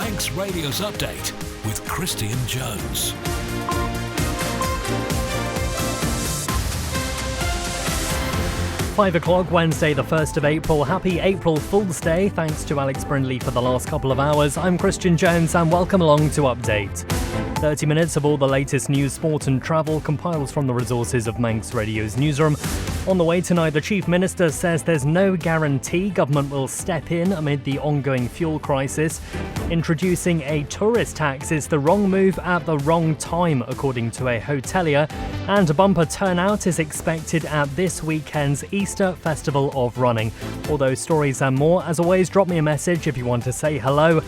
Manx Radio's Update with Christian Jones. £5 Wednesday, the 1st of April. Happy April Fool's Day. Thanks to Alex Brindley for the last couple of hours. I'm Christian Jones and welcome along to Update. 30 minutes of all the latest news, sport and travel compiled from the resources of Manx Radio's newsroom. On the way tonight, the Chief Minister says there's no guarantee government will step in amid the ongoing fuel crisis. Introducing a tourist tax is the wrong move at the wrong time, according to a hotelier. And a bumper turnout is expected at this weekend's Easter Festival of Running. All those stories and more, as always, drop me a message if you want to say hello.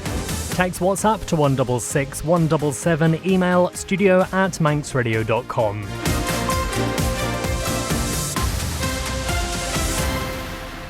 Text WhatsApp to 166 177, email studio@manxradio.com.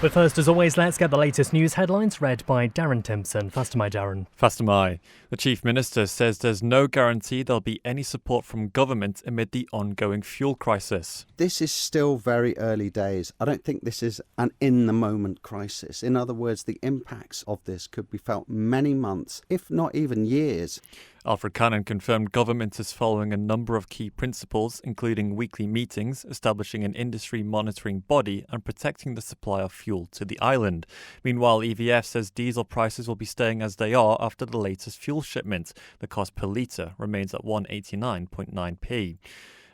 But first, as always, let's get the latest news headlines read by Darren Timpson. Faster my Darren. Faster my. The Chief Minister says there's no guarantee there'll be any support from government amid the ongoing fuel crisis. This is still very early days. I don't think this is an in-the-moment crisis. In other words, the impacts of this could be felt many months, if not even years. Alfred Cannon confirmed government is following a number of key principles, including weekly meetings, establishing an industry monitoring body and protecting the supply of fuel to the island. Meanwhile, EVF says diesel prices will be staying as they are after the latest fuel shipment. The cost per litre remains at 189.9p.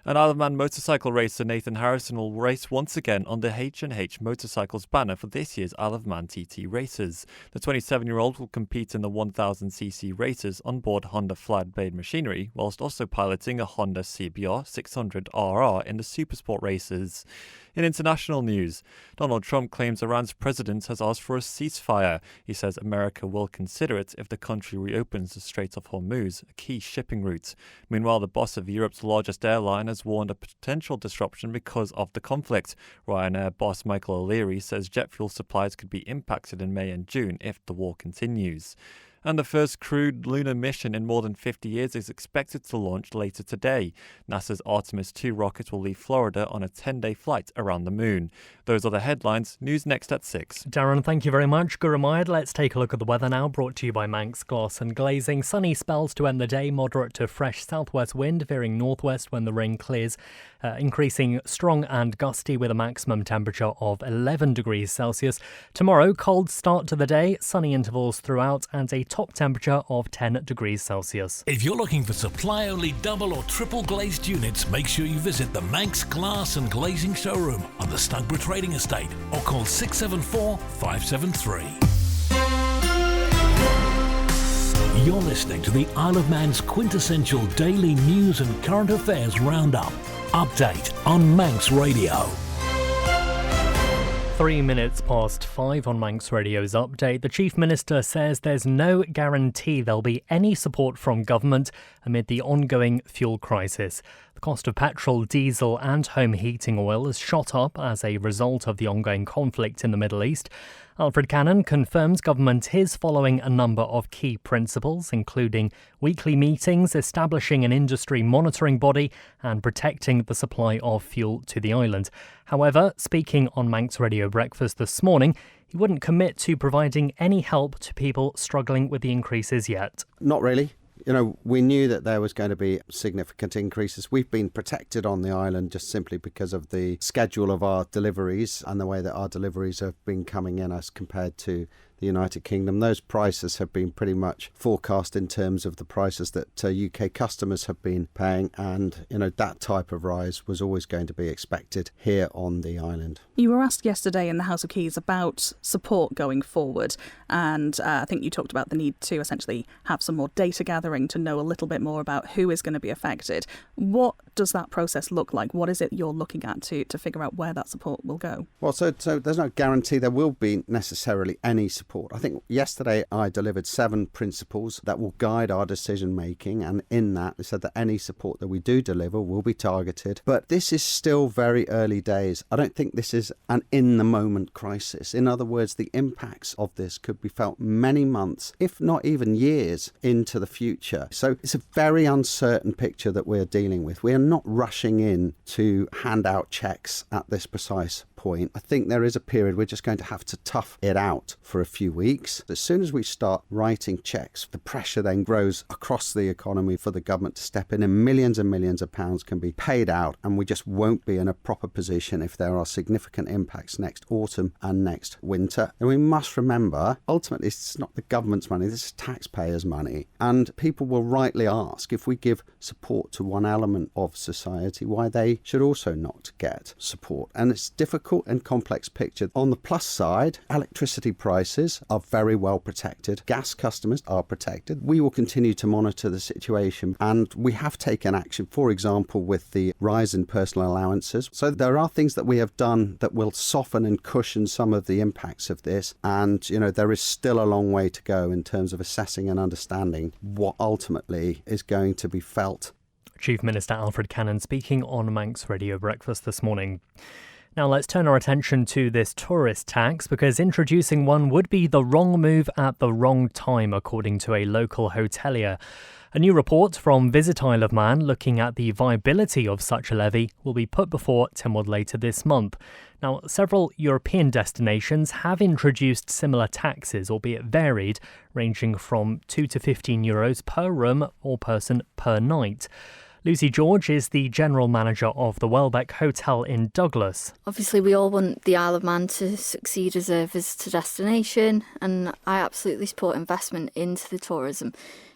An Isle of Man motorcycle racer Nathan Harrison will race once again on the H&H Motorcycles banner for this year's Isle of Man TT races. The 27-year-old will compete in the 1000cc races on board Honda flat-blade machinery, whilst also piloting a Honda CBR 600RR in the Supersport races. In international news, Donald Trump claims Iran's president has asked for a ceasefire. He says America will consider it if the country reopens the Strait of Hormuz, a key shipping route. Meanwhile, the boss of Europe's largest airline has warned of potential disruption because of the conflict. Ryanair boss Michael O'Leary says jet fuel supplies could be impacted in May and June if the war continues. And the first crewed lunar mission in more than 50 years is expected to launch later today. NASA's Artemis 2 rocket will leave Florida on a 10-day flight around the moon. Those are the headlines. News next at 6. Darren, thank you very much. Guramaid. Let's take a look at the weather now, brought to you by Manx Glass and Glazing. Sunny spells to end the day, moderate to fresh southwest wind, veering northwest when the rain clears, increasing strong and gusty with a maximum temperature of 11 degrees Celsius. Tomorrow, cold start to the day, sunny intervals throughout, and a top temperature of 10 degrees Celsius. If you're looking for supply-only double or triple glazed units, make sure you visit the Manx Glass and Glazing showroom on the Snugborough Trading Estate or call 674 573. You're listening to the Isle of Man's quintessential daily news and current affairs roundup. Update on Manx Radio. 3 minutes past 5 on Manx Radio's Update. The Chief Minister says there's no guarantee there'll be any support from government amid the ongoing fuel crisis. The cost of petrol, diesel and home heating oil has shot up as a result of the ongoing conflict in the Middle East. Alfred Cannon confirms government is following a number of key principles, including weekly meetings, establishing an industry monitoring body and protecting the supply of fuel to the island. However, speaking on Manx Radio Breakfast this morning, he wouldn't commit to providing any help to people struggling with the increases yet. Not really. You know, we knew that there was going to be significant increases. We've been protected on the island just simply because of the schedule of our deliveries and the way that our deliveries have been coming in as compared to the United Kingdom. Those prices have been pretty much forecast in terms of the prices that UK customers have been paying, and you know that type of rise was always going to be expected here on the island. You were asked yesterday in the House of Keys about support going forward, and I think you talked about the need to essentially have some more data gathering to know a little bit more about who is going to be affected. What does that process look like? What is it you're looking at to figure out where that support will go? Well, so there's no guarantee there will be necessarily any support. I think yesterday I delivered 7 principles that will guide our decision making, and in that they said that any support that we do deliver will be targeted. But this is still very early days. I don't think this is an in-the-moment crisis. In other words, the impacts of this could be felt many months, if not even years, into the future. So it's a very uncertain picture that we're dealing with. We are not rushing in to hand out checks at this precise point. I think there is a period we're just going to have to tough it out for a few few weeks. As soon as we start writing cheques, the pressure then grows across the economy for the government to step in, and millions of pounds can be paid out, and we just won't be in a proper position if there are significant impacts next autumn and next winter. And we must remember, ultimately, it's not the government's money, this is taxpayers' money. And people will rightly ask, if we give support to one element of society, why they should also not get support. And it's a difficult and complex picture. On the plus side, electricity prices are very well protected. Gas customers are protected. We will continue to monitor the situation, and we have taken action, for example, with the rise in personal allowances. So there are things that we have done that will soften and cushion some of the impacts of this. And, there is still a long way to go in terms of assessing and understanding what ultimately is going to be felt. Chief Minister Alfred Cannon speaking on Manx Radio Breakfast this morning. Now let's turn our attention to this tourist tax, because introducing one would be the wrong move at the wrong time, according to a local hotelier. A new report from Visit Isle of Man looking at the viability of such a levy will be put before Tynwald later this month. Now, several European destinations have introduced similar taxes, albeit varied, ranging from €2 to €15 per room or person per night. Lucy George is the general manager of the Welbeck Hotel in Douglas. Obviously, we all want the Isle of Man to succeed as a visitor destination, and I absolutely support investment into the tourism.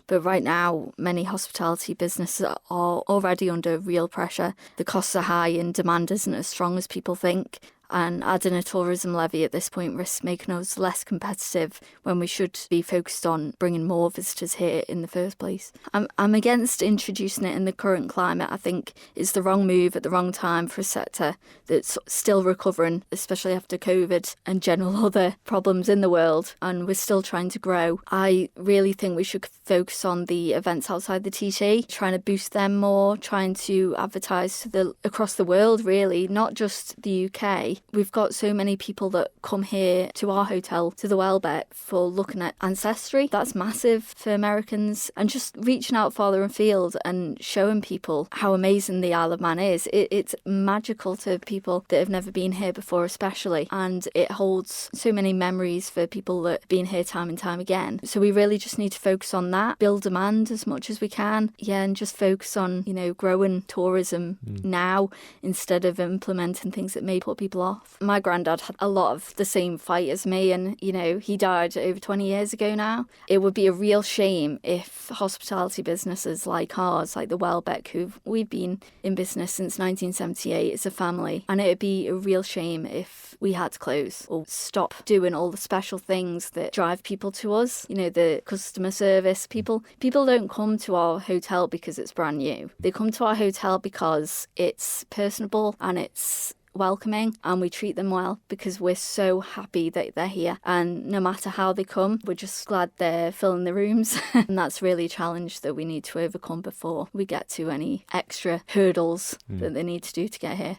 But right now, many hospitality businesses are already under real pressure. The costs are high and demand isn't as strong as people think. And adding a tourism levy at this point risks making us less competitive when we should be focused on bringing more visitors here in the first place. I'm against introducing it in the current climate. I think it's the wrong move at the wrong time for a sector that's still recovering, especially after COVID and general other problems in the world, and we're still trying to grow. I really think we should focus on the events outside the TT, trying to boost them more, trying to advertise across the world, really, not just the UK. We've got so many people that come here to our hotel, to the Welbeck, for looking at ancestry. That's massive for Americans. And just reaching out farther afield and showing people how amazing the Isle of Man is. It's magical to people that have never been here before, especially. And it holds so many memories for people that have been here time and time again. So we really just need to focus on that, build demand as much as we can. Yeah, and just focus on, growing tourism now instead of implementing things that may put people off. My granddad had a lot of the same fight as me, and he died over 20 years ago now. It would be a real shame if hospitality businesses like ours, like the Welbeck, we've been in business since 1978 as a family, and it would be a real shame if we had to close or stop doing all the special things that drive people to us. The customer service. People don't come to our hotel because it's brand new. They come to our hotel because it's personable and it's welcoming, and we treat them well because we're so happy that they're here. And no matter how they come, we're just glad they're filling the rooms. And that's really a challenge that we need to overcome before we get to any extra hurdles that they need to do to get here.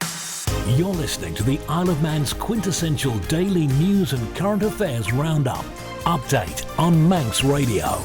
You're listening to the Isle of Man's quintessential daily news and current affairs roundup. Update on Manx Radio.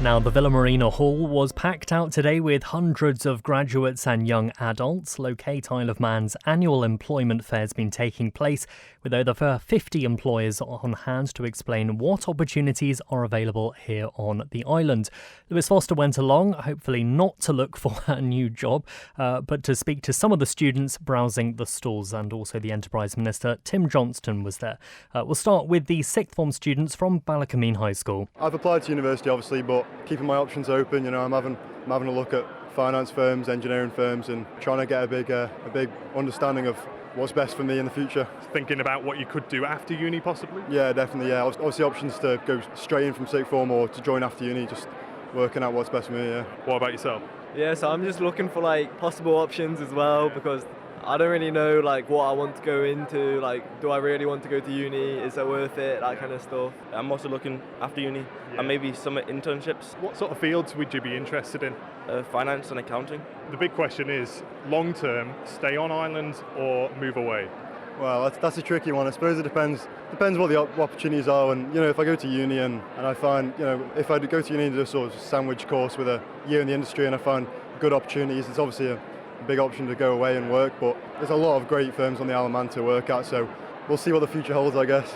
Now, the Villa Marina Hall was packed out today with hundreds of graduates and young adults. Locate Isle of Man's annual employment fair has been taking place with over 50 employers on hand to explain what opportunities are available here on the island. Lewis Foster went along, hopefully not to look for a new job, but to speak to some of the students browsing the stalls, and also the Enterprise Minister, Tim Johnston, was there. We'll start with the sixth form students from Ballacameen High School. I've applied to university, obviously, but keeping my options open. I'm having a look at finance firms, engineering firms, and trying to get a big understanding of what's best for me in the future. Thinking about what you could do after uni, possibly? Yeah, definitely. Yeah, obviously options to go straight in from sixth form or to join after uni. Just working out what's best for me. Yeah. What about yourself? Yeah, so I'm just looking for possible options as well, because I don't really know what I want to go into. Do I really want to go to uni? Is it worth it? That kind of stuff. I'm also looking after uni and maybe some internships. What sort of fields would you be interested in? Finance and accounting. The big question is, long term, stay on island or move away? Well, that's a tricky one. I suppose it depends what the opportunities are. And if I go to uni and I find, if I go to uni and do a sort of sandwich course with a year in the industry and I find good opportunities, it's obviously a big option to go away and work. But there's a lot of great firms on the Isle of Man to work at, so we'll see what the future holds, I guess.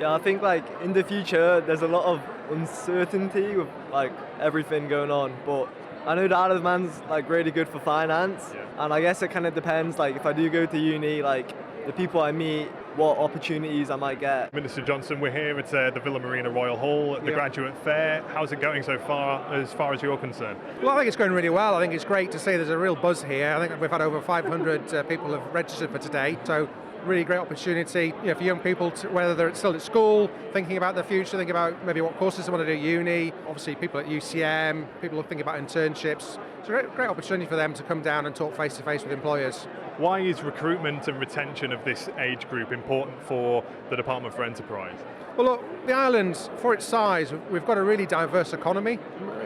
Yeah, I think like in the future there's a lot of uncertainty with like everything going on, but I know the Isle of Man's like really good for finance, and I guess it kind of depends. Like if I do go to uni, like the people I meet, what opportunities I might get. Minister Johnson, we're here at the Villa Marina Royal Hall at the Graduate Fair. How's it going so far as you're concerned? Well, I think it's going really well. I think it's great to see there's a real buzz here. I think we've had over 500 people have registered for today, so really great opportunity for young people, whether they're still at school, thinking about their future, thinking about maybe what courses they want to do at uni, obviously people at UCM, people thinking about internships. It's a great opportunity for them to come down and talk face-to-face with employers. Why is recruitment and retention of this age group important for the Department for Enterprise? Well, look, the island, for its size, we've got a really diverse economy,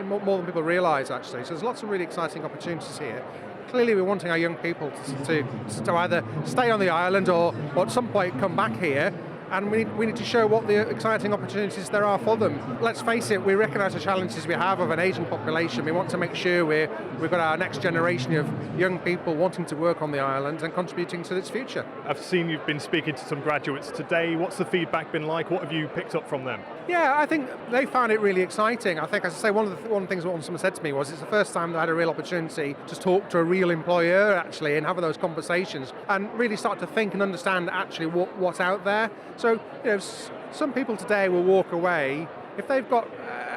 more than people realise actually, so there's lots of really exciting opportunities here. Clearly we're wanting our young people to either stay on the island or at some point come back here, and we need to show what the exciting opportunities there are for them. Let's face it, we recognise the challenges we have of an ageing population. We want to make sure we've got our next generation of young people wanting to work on the island and contributing to its future. I've seen you've been speaking to some graduates today. What's the feedback been like? What have you picked up from them? Yeah, I think they found it really exciting. I think, as I say, one of the things that someone said to me was it's the first time they had a real opportunity to talk to a real employer actually and have those conversations and really start to think and understand actually what's out there. So, some people today will walk away if they've got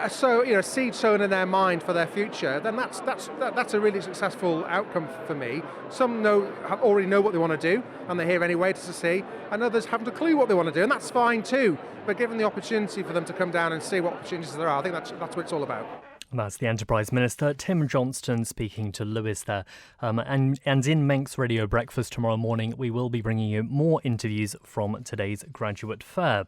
a seed sown in their mind for their future. Then that's a really successful outcome for me. Some already know what they want to do, and they're here anyway to see, and others haven't a clue what they want to do, and that's fine too. But given the opportunity for them to come down and see what opportunities there are, I think that's what it's all about. That's the Enterprise Minister, Tim Johnston, speaking to Lewis there. And in Manx Radio Breakfast tomorrow morning, we will be bringing you more interviews from today's graduate fair.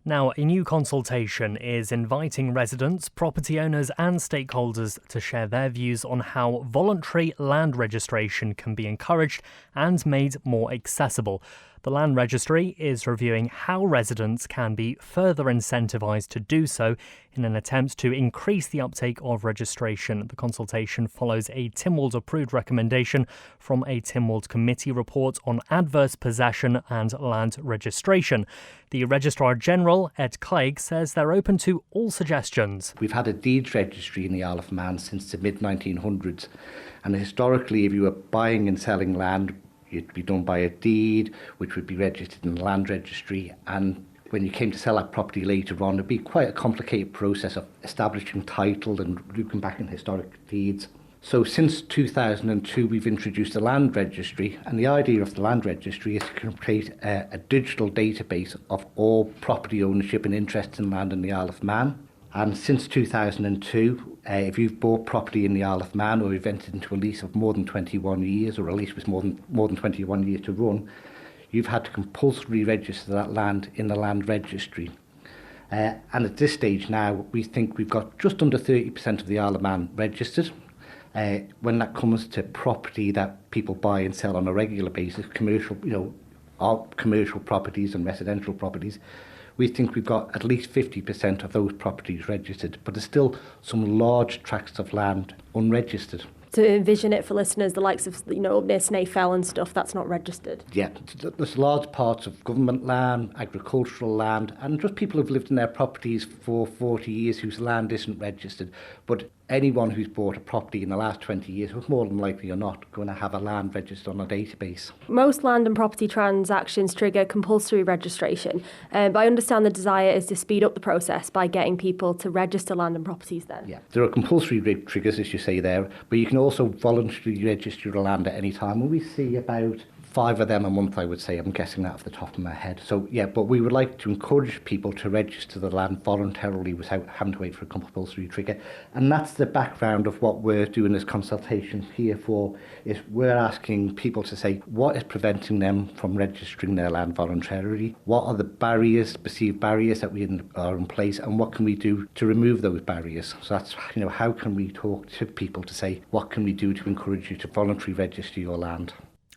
Now, a new consultation is inviting residents, property owners and stakeholders to share their views on how voluntary land registration can be encouraged and made more accessible. The Land Registry is reviewing how residents can be further incentivised to do so in an attempt to increase the uptake of registration. The consultation follows a Tynwald-approved recommendation from a Tynwald committee report on adverse possession and land registration. The Registrar General, Ed Clegg, says they're open to all suggestions. We've had a deeds registry in the Isle of Man since the mid-1900s, and historically if you were buying and selling land, it'd be done by a deed, which would be registered in the land registry, and when you came to sell that property later on, it'd be quite a complicated process of establishing title and looking back in historic deeds. So since 2002, we've introduced the land registry, and the idea of the land registry is to create a digital database of all property ownership and interest in land in the Isle of Man. And since 2002, if you've bought property in the Isle of Man or you've entered into a lease of more than 21 years, or a lease with more than 21 years to run, you've had to compulsorily register that land in the land registry. And at this stage now, we think we've got just under 30% of the Isle of Man registered. When that comes to property that people buy and sell on a regular basis, commercial properties and residential properties, we think we've got at least 50% of those properties registered, but there's still some large tracts of land unregistered. To envision it for listeners, the likes of, up near Snaefell and stuff, that's not registered. Yeah, there's large parts of government land, agricultural land, and just people who've lived in their properties for 40 years whose land isn't registered. But anyone who's bought a property in the last 20 years is more than likely or not going to have a land registered on a database. Most land and property transactions trigger compulsory registration, but I understand the desire is to speed up the process by getting people to register land and properties then. Yeah, there are compulsory triggers, as you say there, but you can also voluntarily register your land at any time, and we see about 5 of them a month, I would say. I'm guessing that off the top of my head. So, yeah, but we would like to encourage people to register the land voluntarily without having to wait for a compulsory trigger. And that's the background of what we're doing this consultation here for, is we're asking people to say what is preventing them from registering their land voluntarily, what are the barriers, perceived barriers that are in place, and what can we do to remove those barriers. So that's, how can we talk to people to say what can we do to encourage you to voluntarily register your land.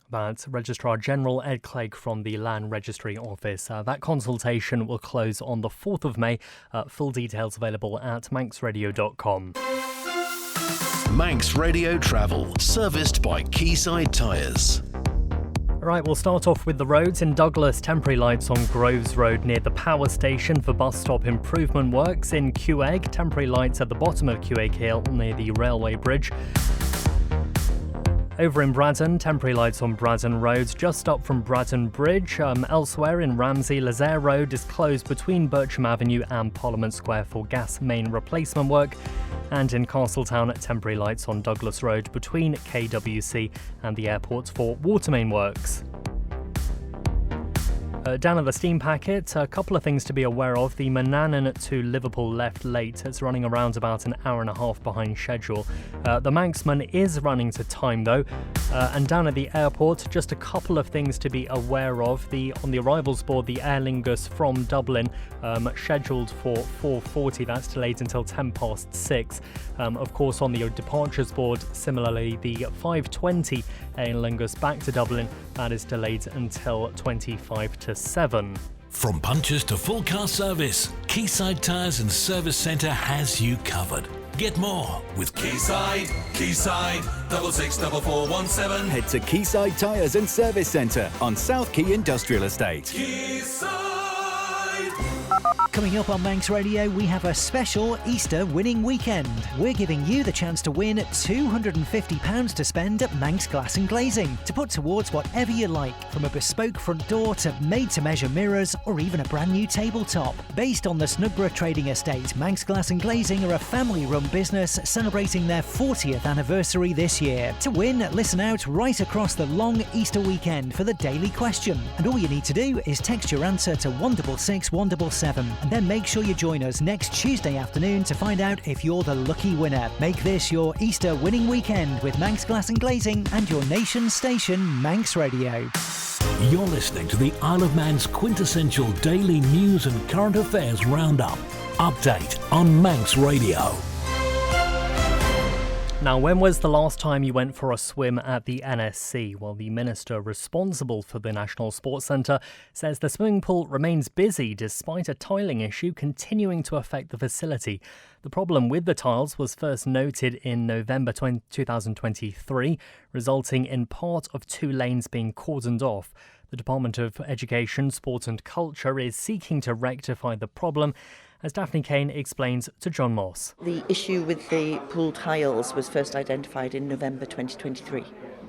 That's Registrar General Ed Clegg from the Land Registry Office. That consultation will close on the 4th of May. Full details available at manxradio.com. Manx Radio Travel, serviced by Quayside Tyres. Right, we'll start off with the roads. In Douglas, temporary lights on Groves Road near the power station for bus stop improvement works. In Quegg, temporary lights at the bottom of Quegg Hill near the railway bridge. Over in Braddon, temporary lights on Braddon Road just up from Braddon Bridge. Elsewhere in Ramsey, Lazaire Road is closed between Bircham Avenue and Parliament Square for gas main replacement work. And in Castletown, temporary lights on Douglas Road between KWC and the airport for water main works. Down at the steam packet, a couple of things to be aware of. The Manannan to Liverpool left late. It's running around about an hour and a half behind schedule. The Manxman is running to time though. And down at the airport, just a couple of things to be aware of. On the arrivals board, the Aer Lingus from Dublin, scheduled for 4:40. That's delayed until 6:10. Of course, on the departures board, similarly, the 5:20 Aer Lingus back to Dublin, that is delayed until 7. From punches to full car service, Quayside Tyres and Service Centre has you covered. Get more with Quayside 664417. Head to Quayside Tyres and Service Centre on South Quay Industrial Estate. Coming up on Manx Radio, we have a special Easter winning weekend. We're giving you the chance to win £250 to spend at Manx Glass and Glazing to put towards whatever you like, from a bespoke front door to made-to-measure mirrors or even a brand new tabletop. Based on the Snugborough Trading Estate, Manx Glass and Glazing are a family-run business celebrating their 40th anniversary this year. To win, listen out right across the long Easter weekend for the daily question. And all you need to do is text your answer to 166 177. And then make sure you join us next Tuesday afternoon to find out if you're the lucky winner. Make this your Easter winning weekend with Manx Glass and Glazing and your nation's station, Manx Radio. You're listening to the Isle of Man's quintessential daily news and current affairs roundup. Update on Manx Radio. Now, when was the last time you went for a swim at the NSC? Well, the minister responsible for the National Sports Centre says the swimming pool remains busy despite a tiling issue continuing to affect the facility. The problem with the tiles was first noted in November 2023, resulting in part of 2 lanes being cordoned off. The Department of Education, Sport and Culture is seeking to rectify the problem, as Daphne Kane explains to John Moss. The issue with the pool tiles was first identified in November 2023.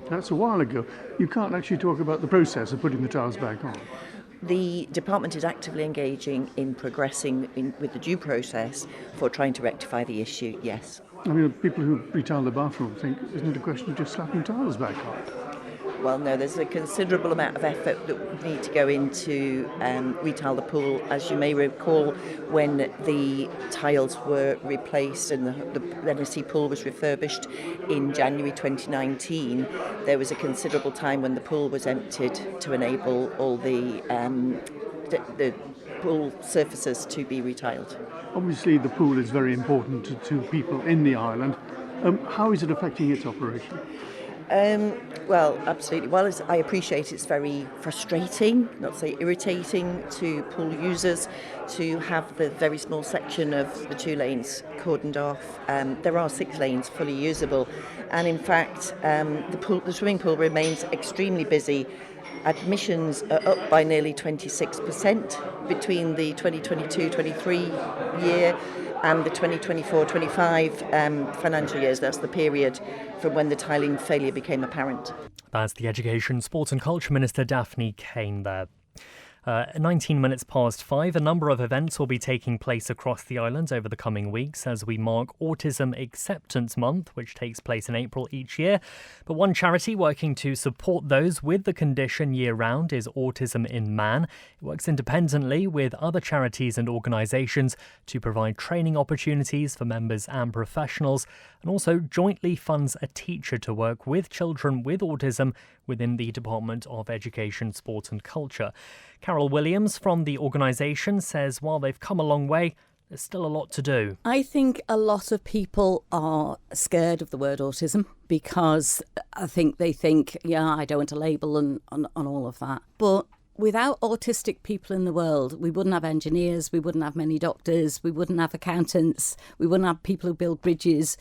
That's a while ago. You can't actually talk about the process of putting the tiles back on. The department is actively engaging in progressing with the due process for trying to rectify the issue, yes. I mean, people who retile the bathroom think, isn't it a question of just slapping tiles back on? Well, no, there's a considerable amount of effort that would need to go into retile the pool. As you may recall, when the tiles were replaced and the NSC pool was refurbished in January 2019, there was a considerable time when the pool was emptied to enable all the pool surfaces to be retiled. Obviously, the pool is very important to people in the island. How is it affecting its operation? Well, absolutely. Well, I appreciate it's very frustrating, not to say irritating, to pool users to have the very small section of the 2 lanes cordoned off. There are 6 lanes fully usable, and in fact, the swimming pool remains extremely busy. Admissions are up by nearly 26% between the 2022-23 year and the 2024-25 financial years. That's the period from when the tiling failure became apparent. That's the Education, Sport and Culture Minister Daphne Kane there. 19 minutes past 5, a number of events will be taking place across the island over the coming weeks as we mark Autism Acceptance Month, which takes place in April each year. But one charity working to support those with the condition year-round is Autism in Man. It works independently with other charities and organisations to provide training opportunities for members and professionals, and also jointly funds a teacher to work with children with autism within the Department of Education, Sport and Culture. Carol Williams from the organisation says while they've come a long way, there's still a lot to do. I think a lot of people are scared of the word autism because I think they think, I don't want a label and all of that. But without autistic people in the world, we wouldn't have engineers, we wouldn't have many doctors, we wouldn't have accountants, we wouldn't have people who build bridges,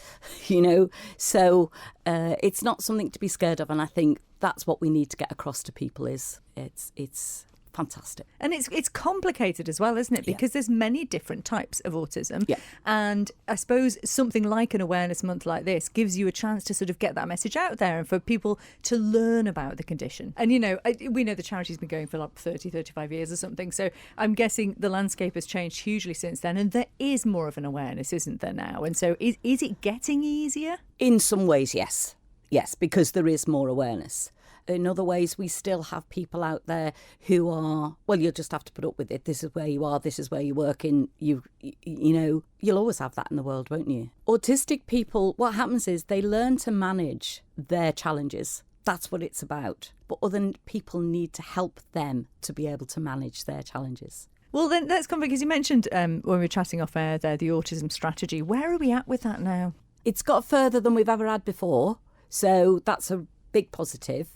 So it's not something to be scared of. And I think that's what we need to get across to people. Is it's fantastic. And it's complicated as well, isn't it? Because there's many different types of autism. Yeah. And I suppose something like an awareness month like this gives you a chance to sort of get that message out there and for people to learn about the condition. And, you know, we know the charity's been going for like 30, 35 years or something. So I'm guessing the landscape has changed hugely since then. And there is more of an awareness, isn't there now? And so is it getting easier? In some ways, yes. Yes, because there is more awareness. In other ways, we still have people out there who are, well, you'll just have to put up with it. This is where you are. This is where you work in. You know, you'll always have that in the world, won't you? Autistic people, what happens is they learn to manage their challenges. That's what it's about. But other people need to help them to be able to manage their challenges. Well, then let's come, because you mentioned when we were chatting off air there, the autism strategy. Where are we at with that now? It's got further than we've ever had before. So that's a big positive.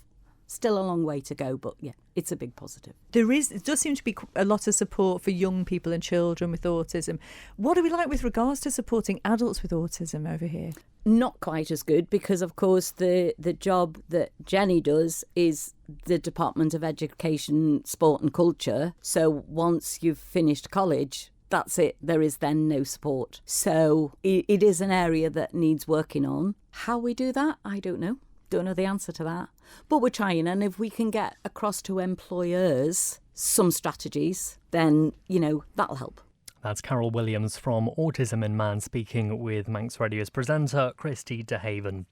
Still a long way to go, but yeah, it's a big positive. It does seem to be a lot of support for young people and children with autism. What are we like with regards to supporting adults with autism over here? Not quite as good, because of course the job that Jenny does is the Department of Education, Sport and Culture. So once you've finished college, that's it. There is then no support. So it is an area that needs working on. How we do that, I don't know. Don't know the answer to that. But we're trying, and if we can get across to employers some strategies, then, you know, that'll help. That's Carol Williams from Autism in Man speaking with Manx Radio's presenter Christy DeHaven.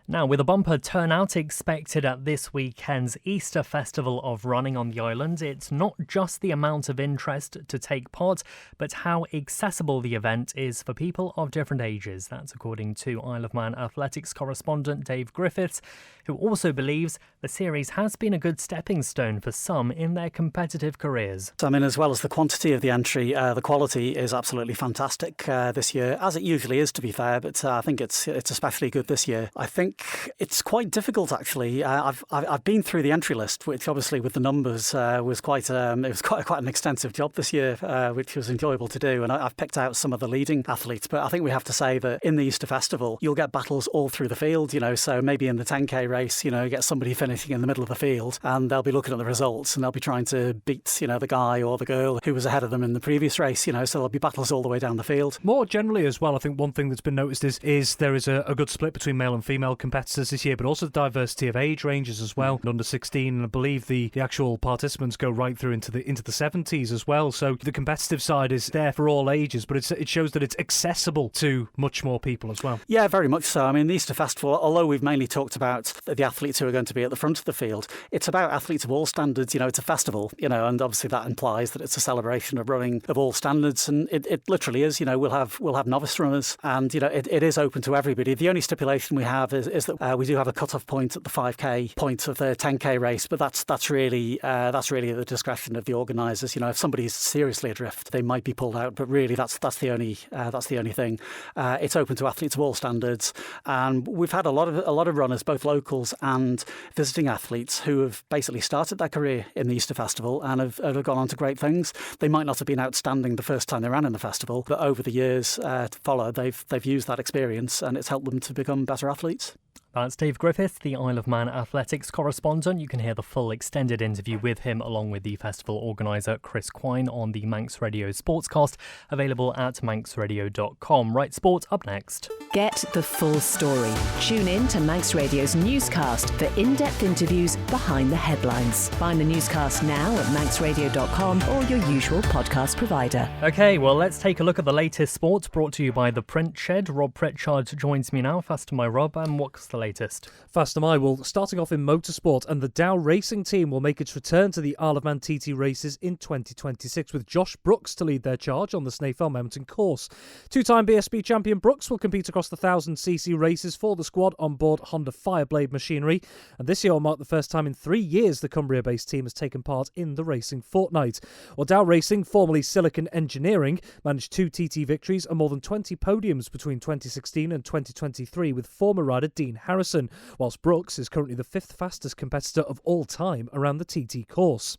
Now, with a bumper turnout expected at this weekend's Easter Festival of Running on the island, it's not just the amount of interest to take part, but how accessible the event is for people of different ages. That's according to Isle of Man athletics correspondent Dave Griffiths, who also believes the series has been a good stepping stone for some in their competitive careers. I mean, as well as the quantity of the entry, the quality is absolutely fantastic this year, as it usually is, to be fair, but I think it's especially good this year. I think it's quite difficult, actually. I've been through the entry list, which obviously with the numbers was quite an extensive job this year, which was enjoyable to do. And I've picked out some of the leading athletes, but I think we have to say that in the Easter Festival, you'll get battles all through the field. You know, so maybe in the 10k race, you know, you get somebody finishing in the middle of the field, and they'll be looking at the results, and they'll be trying to beat, you know, the guy or the girl who was ahead of them in the previous race. You know, so there'll be battles all the way down the field. More generally as well, I think one thing that's been noticed is there is a good split between male and female competitors this year, but also the diversity of age ranges as well. Under 16, and I believe the actual participants go right through into the 70s as well. So the competitive side is there for all ages, but it shows that it's accessible to much more people as well. Yeah, very much so. I mean, the Easter Festival, although we've mainly talked about the athletes who are going to be at the front of the field, it's about athletes of all standards. You know, it's a festival, you know, and obviously that implies that it's a celebration of running of all standards, and it literally is. You know, we'll have novice runners, and, you know, it is open to everybody. The only stipulation we have is that we do have a cut-off point at the 5k point of the 10k race, but that's really at the discretion of the organisers. You know, if somebody's seriously adrift, they might be pulled out, but really that's the only thing. It's open to athletes of all standards, and we've had a lot of runners, both locals and visiting athletes, who have basically started their career in the Easter Festival and have gone on to great things. They might not have been outstanding the first time they ran in the festival, but over the years to follow, they've used that experience, and it's helped them to become better athletes. That's Dave Griffith, the Isle of Man athletics correspondent. You can hear the full extended interview with him along with the festival organiser Chris Quine on the Manx Radio Sportscast, available at manxradio.com. Right, sport up next. Get the full story. Tune in to Manx Radio's newscast for in-depth interviews behind the headlines. Find the newscast now at manxradio.com or your usual podcast provider. OK, well, let's take a look at the latest sports brought to you by The Print Shed. Rob Pritchard joins me now. Fast to my Rob, and what's the latest? Fast am I. Well, starting off in motorsport, and the Dow Racing team will make its return to the Isle of Man TT races in 2026, with Josh Brooks to lead their charge on the Snaefell Mountain course. Two-time BSB champion Brooks will compete across the 1000cc races for the squad on board Honda Fireblade machinery, and this year will mark the first time in 3 years the Cumbria-based team has taken part in the racing fortnight. Well, Dow Racing, formerly Silicon Engineering, managed 2 TT victories and more than 20 podiums between 2016 and 2023, with former rider Dean Harrison, whilst Brooks is currently the 5th fastest competitor of all time around the TT course.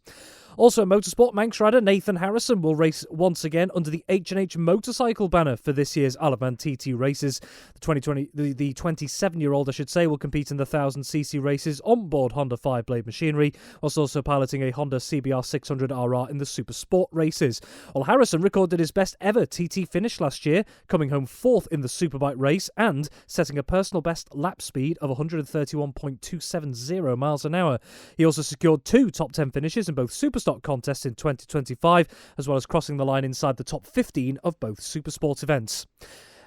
Also in motorsport, Manx rider Nathan Harrison will race once again under the H&H motorcycle banner for this year's Isle of Man TT races. The 27-year-old, I should say, will compete in the 1000cc races on board Honda 5-blade machinery, whilst also piloting a Honda CBR 600RR in the Super Sport races. Well, Harrison recorded his best ever TT finish last year, coming home 4th in the Superbike race and setting a personal best lap speed of 131.270 miles an hour. He also secured 2 top 10 finishes in both Superstock contests in 2025, as well as crossing the line inside the top 15 of both Supersport events.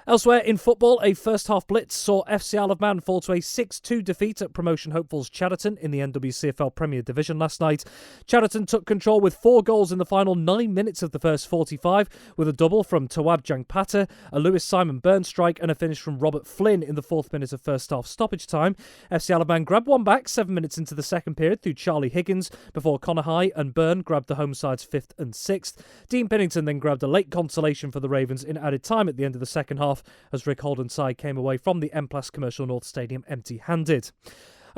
Elsewhere in football, a first-half blitz saw FC Isle of Man fall to a 6-2 defeat at promotion hopefuls Chadderton in the NWCFL Premier Division last night. Chadderton took control with 4 goals in the final 9 minutes of the first 45, with a double from Tawab Jangpata, a Lewis Simon Burn strike and a finish from Robert Flynn in the 4th minute of first-half stoppage time. FC Isle of Man grabbed one back 7 minutes into the second period through Charlie Higgins, before Connor High and Burn grabbed the home side's 5th and 6th. Dean Pennington then grabbed a late consolation for the Ravens in added time at the end of the second half, as Rick Holden's side came away from the M-Plus Commercial North Stadium empty-handed.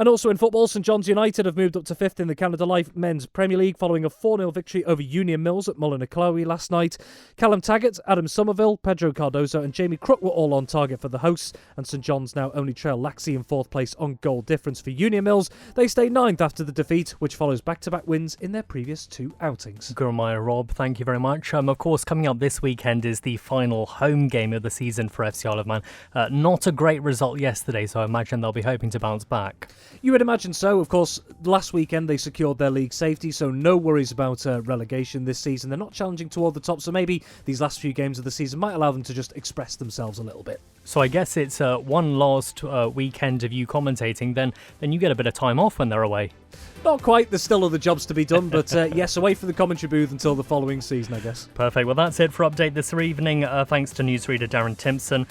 And also in football, St John's United have moved up to 5th in the Canada Life Men's Premier League following a 4-0 victory over Union Mills at Mullinaklawi last night. Callum Taggart, Adam Somerville, Pedro Cardozo and Jamie Crook were all on target for the hosts, and St John's now only trail Laxey in 4th place on goal difference. For Union Mills, they stay 9th after the defeat, which follows back-to-back wins in their previous 2 outings. Gurumaya, Rob, thank you very much. Of course, coming up this weekend is the final home game of the season for FC Isle of Man. Not a great result yesterday, so I imagine they'll be hoping to bounce back. You would imagine so. Of course, last weekend they secured their league safety, so no worries about relegation this season. They're not challenging toward the top, so maybe these last few games of the season might allow them to just express themselves a little bit. So I guess it's one last weekend of you commentating, then you get a bit of time off when they're away. Not quite, there's still other jobs to be done, but yes, away from the commentary booth until the following season, I guess. Perfect. Well, that's it for Update this evening. Thanks to newsreader Darren Timpson.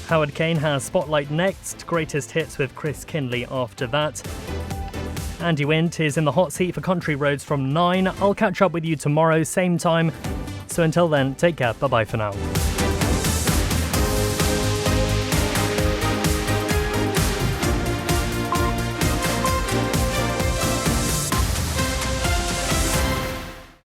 Howard Kane has Spotlight next, Greatest Hits with Chris Kinley after that. Andy Wint is in the hot seat for Country Roads from 9. I'll catch up with you tomorrow, same time. So until then, take care. Bye-bye for now.